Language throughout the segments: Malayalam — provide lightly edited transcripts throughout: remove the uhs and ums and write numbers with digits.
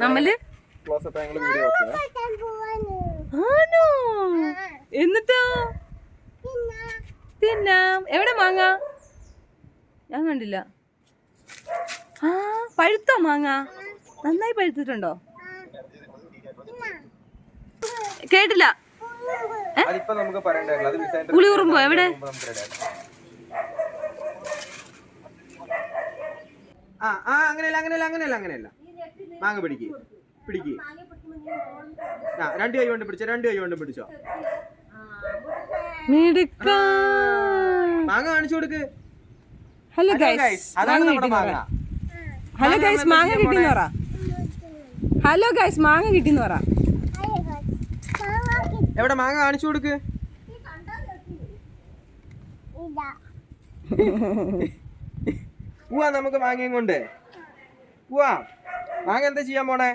നമ്മള് ആണോ? എന്നിട്ടോ തിന്നാം. എവിടെ മാങ്ങ? ഞാൻ കണ്ടില്ല. ആ പഴുത്തോ മാങ്ങ? നന്നായി പഴുത്തിട്ടുണ്ടോ? കേട്ടില്ല. പുളിയുറുമ്പോ എവിടെ? അങ്ങനെയല്ല. മാങ്ങ പിടിക്ക്. രണ്ട് കൈ കൊണ്ട് പിടിച്ചോ. മാങ്ങ കാണിച്ചു കൊടുക്ക്. ഹലോ ഗൈസ്, അതാണ് നമ്മുടെ മാങ്ങ. ഹലോ ഗൈസ്, മാങ്ങ കിട്ടിന്ന് പറ. ഹലോ ഗൈസ്, മാങ്ങ കിട്ടിന്ന് പറ. എവിടെ മാങ്ങ കാണിച്ചു കൊടുക്ക്. പോവാ നമുക്ക് മാങ്ങയും കൊണ്ട് പോവാ. മാങ്ങ എന്താ ചെയ്യാൻ പോണേ?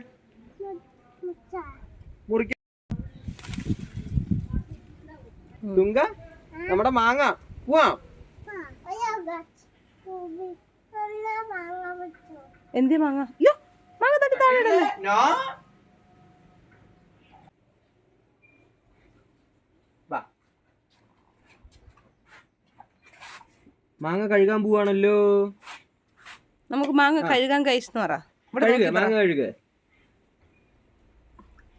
മുറിക്ക. തുങ്ക നമ്മുടെ മാങ്ങ. പോവാ. എന്തി മാങ്ങ? അയ്യോ മാങ്ങ തട്ടി താഴെ ഇടല്ലേ. മാങ്ങ കഴുകാൻ പോവാണല്ലോ. നമുക്ക് മാങ്ങ കഴുകാൻ കഴിച്ചെന്ന് പറ. മാങ്ങ കഴുക.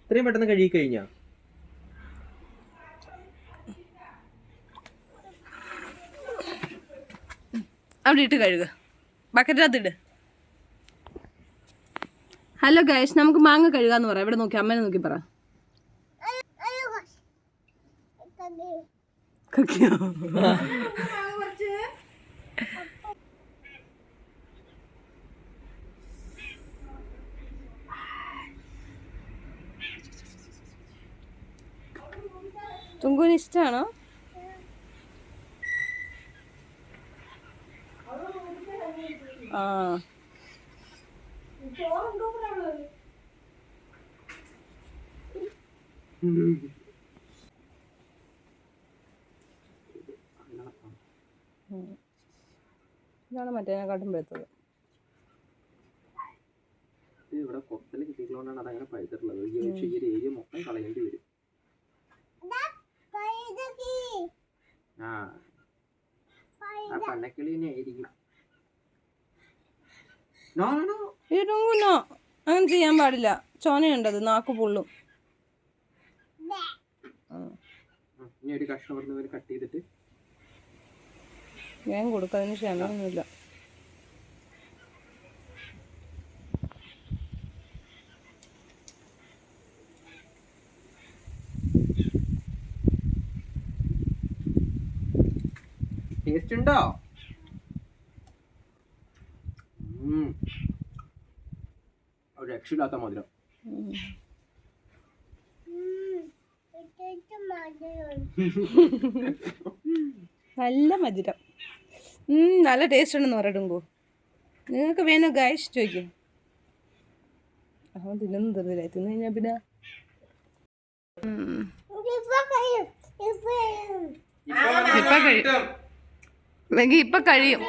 ഇത്രയും പെട്ടെന്ന് കഴുകി കഴിഞ്ഞാ? അവിടെ ഇട്ട് കഴുക. ബക്കറ്റിനകത്ത് ഇട്. ഹലോ ഗൈസ്, നമുക്ക് മാങ്ങ കഴുകാന്ന് പറ. ഇവിടെ നോക്കി, അമ്മേനെ നോക്കി പറ. തുങ്കുന് ഇഷ്ടാണോ? ആ ഇതാണ് മറ്റേനെക്കാട്ടും പെടുത്തത്. ഇവിടെ കൊത്തല് കിട്ടിയിട്ടുള്ളതുകൊണ്ടാണ് അതങ്ങനെ പഴുത്തിട്ടുള്ളത്. ഈ ഒരു ഏരിയ മൊത്തം കളയേണ്ടി വരും. ആ പന്നക്കിളി തന്നെ ആയിരിക്കും. അങ്ങനെ ചെയ്യാൻ പാടില്ല. ചോനയുണ്ടത്, നാക്ക് പൊള്ളും. ഇനി ഒരു കഷ്ണം ഇവിടുന്ന് കട്ട് ചെയ്തിട്ട് ഞാൻ കൊടുക്കതിന് ക്ഷമയൊന്നുമില്ല. ടേസ്റ്റ് ഉണ്ടോ? ഒരു രക്ഷയില്ലാത്ത മധുരം. നല്ല മധുരം. നല്ല ടേസ്റ്റ് ഉണ്ടെന്ന് പറയട്ടുമ്പോ. നിങ്ങൾക്ക് വേണോ ഗൈസ് ചോദിക്കും. അവൻ തിന്നു തീർന്നില്ല. തിന്നു കഴിഞ്ഞാ പിന്നെ ഇപ്പൊ കഴിയും.